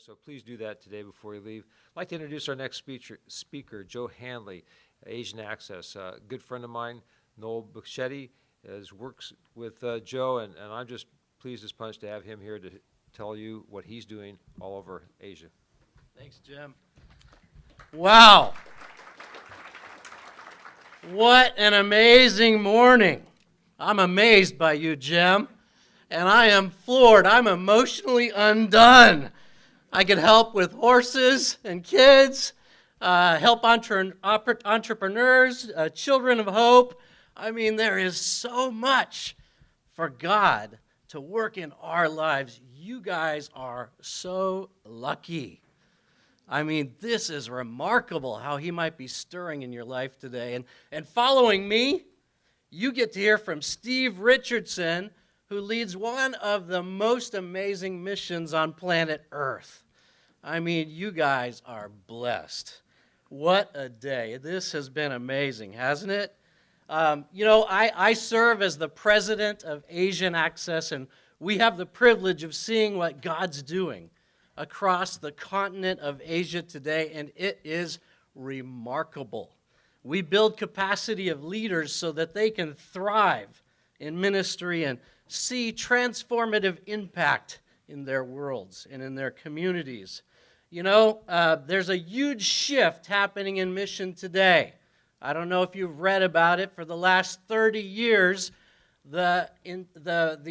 so please do that today before you leave. I'd like to introduce our next speaker, Joe Handley, Asian Access. A good friend of mine, Noel Buschetti, works with Joe, and I'm just pleased as punch to have him here to tell you what he's doing all over Asia. Thanks, Jim. Wow. What an amazing morning. I'm amazed by you, Jim, and I am floored. I'm emotionally undone. I could help with horses and kids, help entrepreneurs, children of hope. I mean, there is so much for God to work in our lives. You guys are so lucky. I mean, this is remarkable how he might be stirring in your life today. And following me, you get to hear from Steve Richardson, who leads one of the most amazing missions on planet Earth. I mean, you guys are blessed. What a day. This has been amazing, hasn't it? I serve as the president of Asian Access, and we have the privilege of seeing what God's doing across the continent of Asia today, and it is remarkable. We build capacity of leaders so that they can thrive in ministry and see transformative impact in their worlds and in their communities. There's a huge shift happening in mission today. I don't know if you've read about it. For the last 30 years, the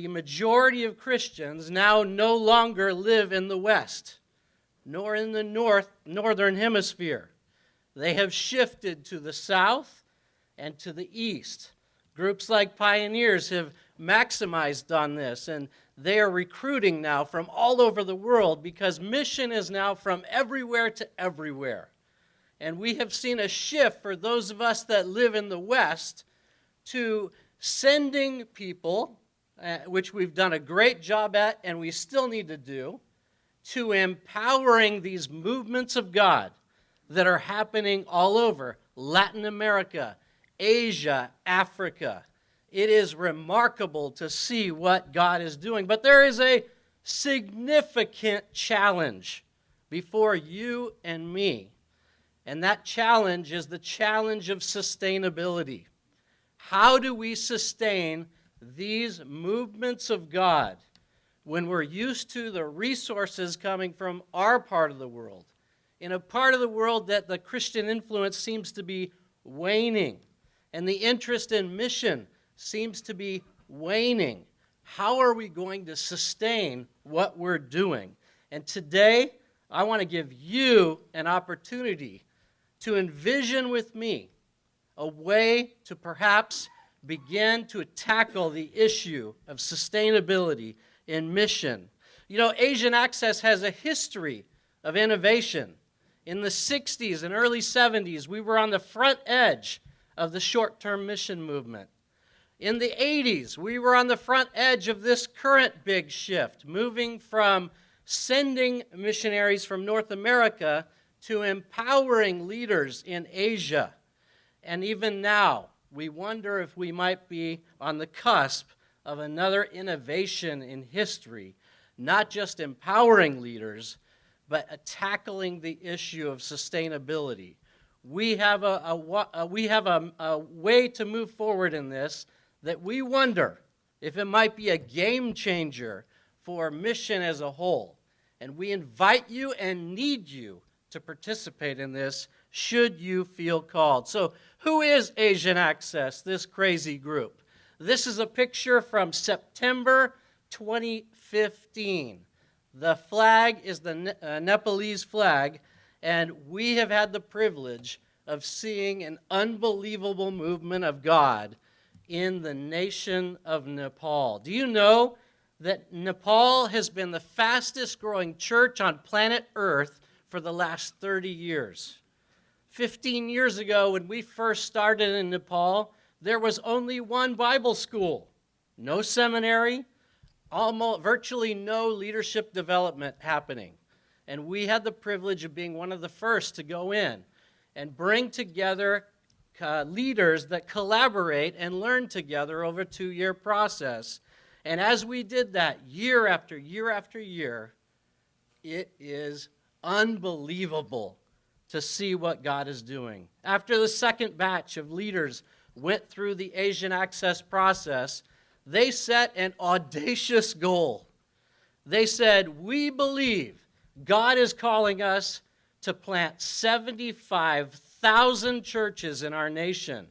majority of Christians now no longer live in the West, nor in the northern hemisphere. They have shifted to the south and to the east. Groups like Pioneers have maximized on this, and they are recruiting now from all over the world because mission is now from everywhere to everywhere. And we have seen a shift for those of us that live in the West to sending people, which we've done a great job at and we still need to do, to empowering these movements of God that are happening all over Latin America, Asia, Africa. It is remarkable to see what God is doing. But there is a significant challenge before you and me. And that challenge is the challenge of sustainability. How do we sustain these movements of God when we're used to the resources coming from our part of the world, in a part of the world that the Christian influence seems to be waning, and the interest in mission seems to be waning? How are we going to sustain what we're doing? And today, I want to give you an opportunity to envision with me a way to perhaps begin to tackle the issue of sustainability in mission. Asian Access has a history of innovation. In the 60s and early 70s, we were on the front edge of the short-term mission movement. In the 80s, we were on the front edge of this current big shift, moving from sending missionaries from North America to empowering leaders in Asia. And even now, we wonder if we might be on the cusp of another innovation in history, not just empowering leaders, but tackling the issue of sustainability. We have a way to move forward in this that we wonder if it might be a game changer for mission as a whole. And we invite you and need you to participate in this should you feel called. So who is Asian Access, this crazy group? This is a picture from September 2015. The flag is the Nepalese flag, and we have had the privilege of seeing an unbelievable movement of God in the nation of Nepal. Do you know that Nepal has been the fastest growing church on planet Earth for the last 30 years? 15 years ago, when we first started in Nepal, there was only one Bible school, no seminary, virtually no leadership development happening. And we had the privilege of being one of the first to go in and bring together leaders that collaborate and learn together over a 2-year process. And as we did that, year after year after year, It is unbelievable to see what God is doing. After the second batch of leaders went through the Asian Access process, they set an audacious goal. They said, we believe God is calling us to plant 75,000 churches in our nation.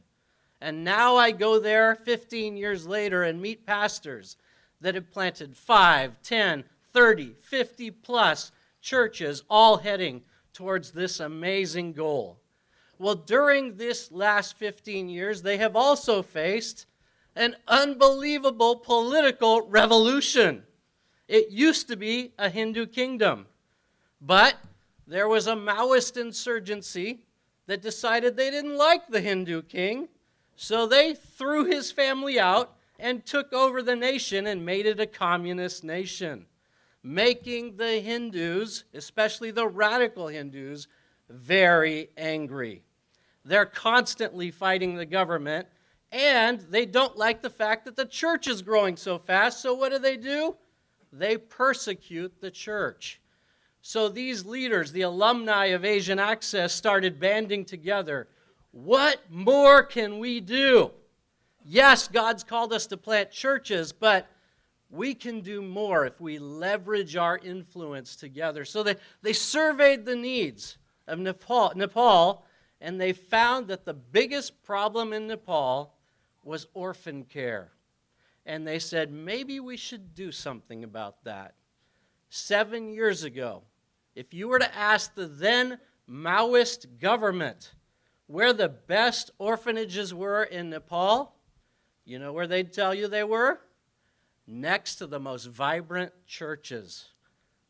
And now I go there 15 years later and meet pastors that have planted 5, 10, 30, 50 plus churches, all heading towards this amazing goal. Well, during this last 15 years, they have also faced an unbelievable political revolution. It used to be a Hindu kingdom, but there was a Maoist insurgency that decided they didn't like the Hindu king, so they threw his family out and took over the nation and made it a communist nation, making the Hindus, especially the radical Hindus, very angry. They're constantly fighting the government, and they don't like the fact that the church is growing so fast, so what do? They persecute the church. So these leaders, the alumni of Asian Access, started banding together. What more can we do? Yes, God's called us to plant churches, but we can do more if we leverage our influence together. So they surveyed the needs of Nepal, and they found that the biggest problem in Nepal was orphan care. And they said, maybe we should do something about that. 7 years ago, if you were to ask the then Maoist government where the best orphanages were in Nepal, you know where they'd tell you they were? Next to the most vibrant churches.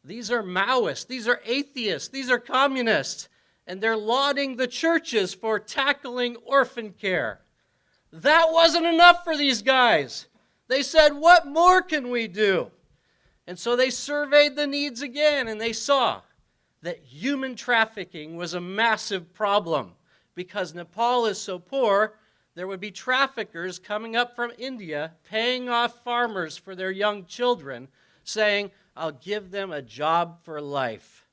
These are Maoists, these are atheists, these are communists, and they're lauding the churches for tackling orphan care. That wasn't enough for these guys. They said, what more can we do? And so they surveyed the needs again, and they saw that human trafficking was a massive problem. Because Nepal is so poor, there would be traffickers coming up from India, paying off farmers for their young children, saying, I'll give them a job for life.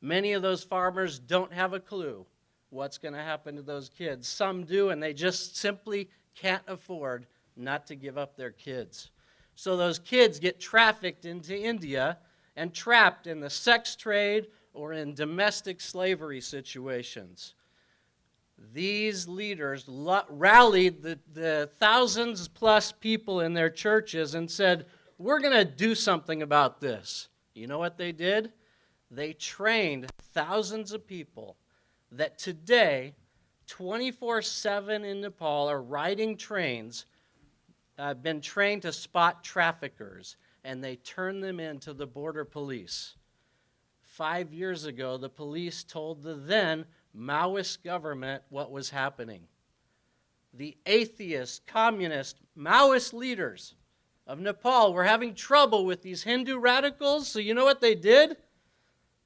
Many of those farmers don't have a clue what's going to happen to those kids. Some do, and they just simply can't afford not to give up their kids. So those kids get trafficked into India and trapped in the sex trade or in domestic slavery situations. These leaders rallied the thousands plus people in their churches and said, we're going to do something about this. You know what they did? They trained thousands of people that today, 24/7 in Nepal, are riding trains, been trained to spot traffickers, and they turn them into the border police. 5 years ago, the police told the then Maoist government what was happening. The atheist, communist, Maoist leaders of Nepal were having trouble with these Hindu radicals, so you know what they did?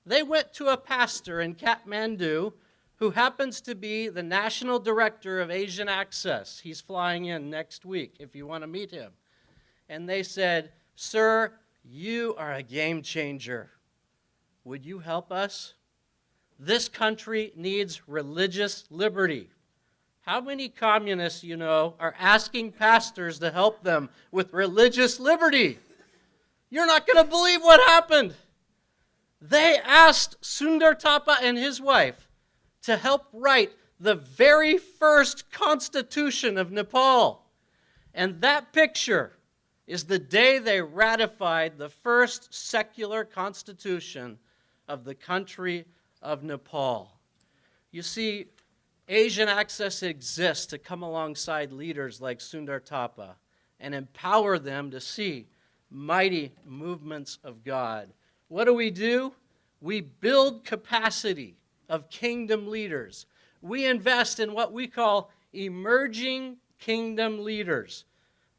They went to a pastor in Kathmandu who happens to be the national director of Asian Access. He's flying in next week if you want to meet him. And they said, sir, you are a game changer. Would you help us? This country needs religious liberty. How many communists, you know, are asking pastors to help them with religious liberty? You're not going to believe what happened. They asked Sundar Thapa and his wife to help write the very first constitution of Nepal. And that picture is the day they ratified the first secular constitution of the country of Nepal. You see, Asian Access exists to come alongside leaders like Sundar Thapa and empower them to see mighty movements of God. What do? We build capacity of kingdom leaders. We invest in what we call emerging kingdom leaders.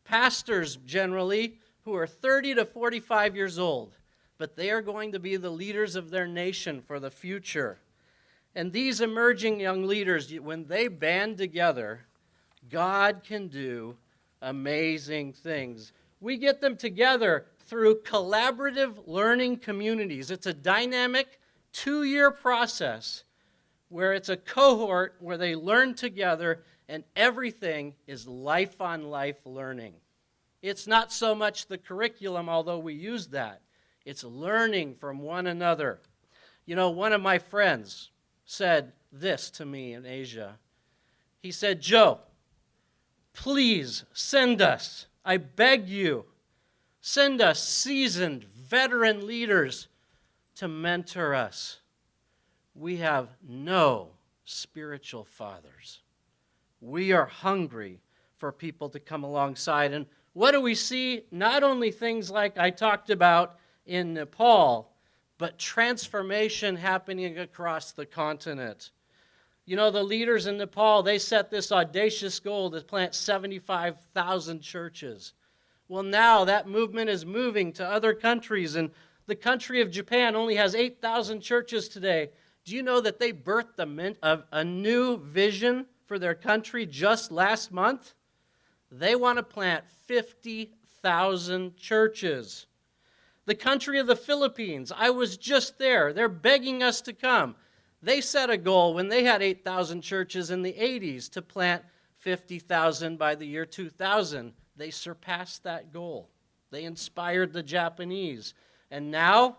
Pastors, generally, who are 30 to 45 years old, but they are going to be the leaders of their nation for the future. And these emerging young leaders, when they band together, God can do amazing things. We get them together through collaborative learning communities. It's a dynamic 2-year process where it's a cohort where they learn together and everything is life-on-life learning. It's not so much the curriculum, although we use that. It's learning from one another. You know, one of my friends said this to me in Asia. He said, "Joe, please send us, I beg you, send us seasoned veteran leaders to mentor us. We have no spiritual fathers. We are hungry for people to come alongside." And what do we see? Not only things like I talked about in Nepal, but transformation happening across the continent. You know, the leaders in Nepal, they set this audacious goal to plant 75,000 churches. Well, now that movement is moving to other countries, and the country of Japan only has 8,000 churches today. Do you know that they birthed a new vision for their country just last month? They want to plant 50,000 churches. The country of the Philippines, I was just there. They're begging us to come. They set a goal when they had 8,000 churches in the 80s to plant 50,000 by the year 2000. They surpassed that goal. They inspired the Japanese. And now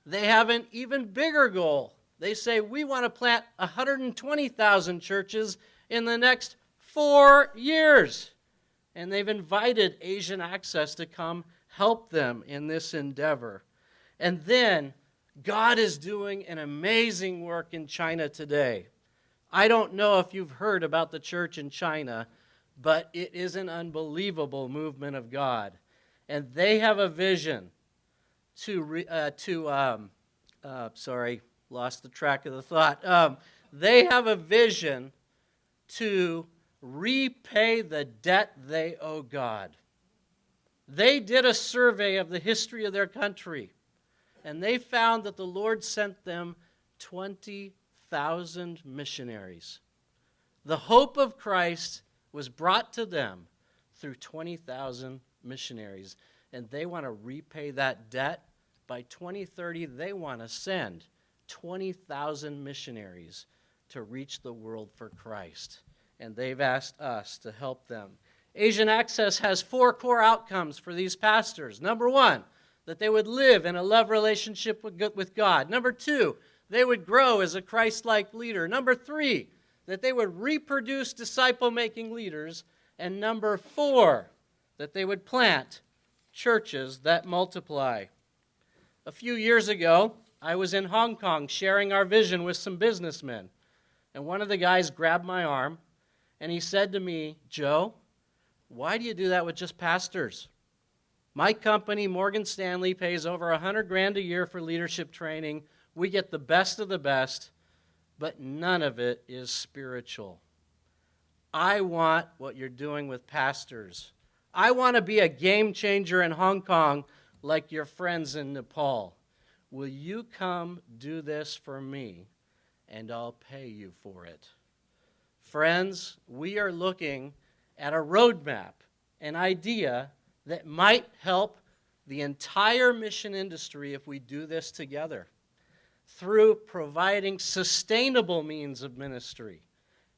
they have an even bigger goal. They say, we want to plant 120,000 churches in the next 4 years. And they've invited Asian Access to come help them in this endeavor. And then God is doing an amazing work in China today. I don't know if you've heard about the church in China, but it is an unbelievable movement of God. And they have a vision lost the track of the thought. They have a vision to repay the debt they owe God. They did a survey of the history of their country, and they found that the Lord sent them 20,000 missionaries. The hope of Christ was brought to them through 20,000 missionaries, and they want to repay that debt. By 2030, they want to send 20,000 missionaries to reach the world for Christ, and they've asked us to help them. Asian Access has 4 core outcomes for these pastors. Number 1, that they would live in a love relationship with God. Number 2, they would grow as a Christ-like leader. Number 3, that they would reproduce disciple-making leaders. And number 4, that they would plant churches that multiply. A few years ago, I was in Hong Kong sharing our vision with some businessmen. And one of the guys grabbed my arm, and he said to me, "Joe, why do you do that with just pastors? My company, Morgan Stanley, pays over $100,000 a year for leadership training. We get the best of the best, but none of it is spiritual. I want what you're doing with pastors. I want to be a game changer in Hong Kong like your friends in Nepal. Will you come do this for me, and I'll pay you for it?" Friends, we are looking at a roadmap, an idea that might help the entire mission industry if we do this together through providing sustainable means of ministry.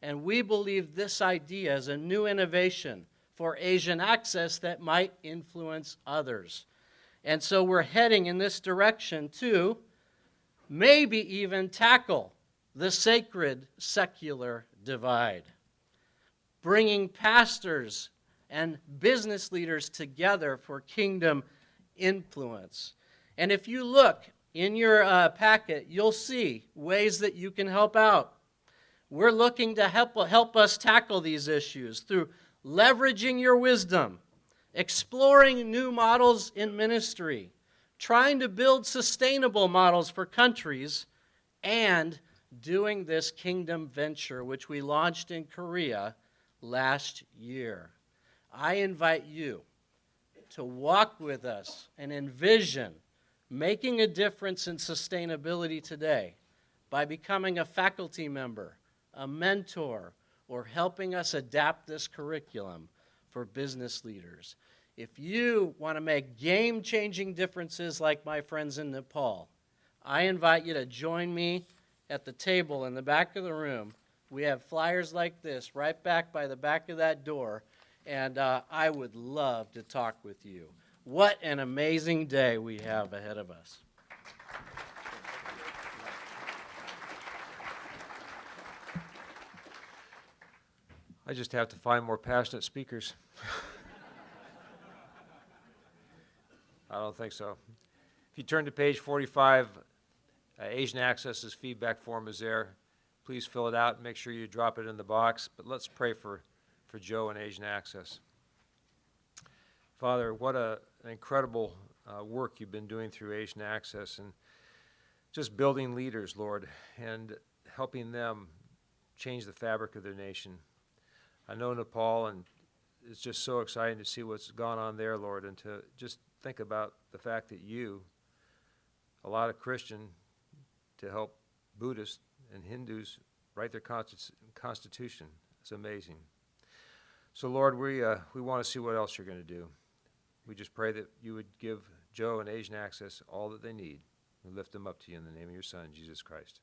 And we believe this idea is a new innovation for Asian Access that might influence others. And so we're heading in this direction to maybe even tackle the sacred secular divide, bringing pastors and business leaders together for kingdom influence. And if you look in your packet, you'll see ways that you can help out. We're looking to help us tackle these issues through leveraging your wisdom, exploring new models in ministry, trying to build sustainable models for countries, and doing this kingdom venture, which we launched in Korea last year. I invite you to walk with us and envision making a difference in sustainability today by becoming a faculty member, a mentor, or helping us adapt this curriculum for business leaders. If you want to make game-changing differences like my friends in Nepal, I invite you to join me at the table in the back of the room. We have flyers like this right back by the back of that door, and I would love to talk with you. What an amazing day we have ahead of us. I just have to find more passionate speakers. I don't think so. If you turn to page 45, Asian Access's feedback form is there. Please fill it out and make sure you drop it in the box. But let's pray for Joe and Asian Access. Father, what an incredible work you've been doing through Asian Access and just building leaders, Lord, and helping them change the fabric of their nation. I know Nepal, and it's just so exciting to see what's gone on there, Lord, and to just think about the fact that you, a lot of Christian, to help Buddhists and Hindus write their constitution. It's amazing. So, Lord, we want to see what else you're going to do. We just pray that you would give Joe and Asian Access all that they need. We lift them up to you in the name of your Son, Jesus Christ.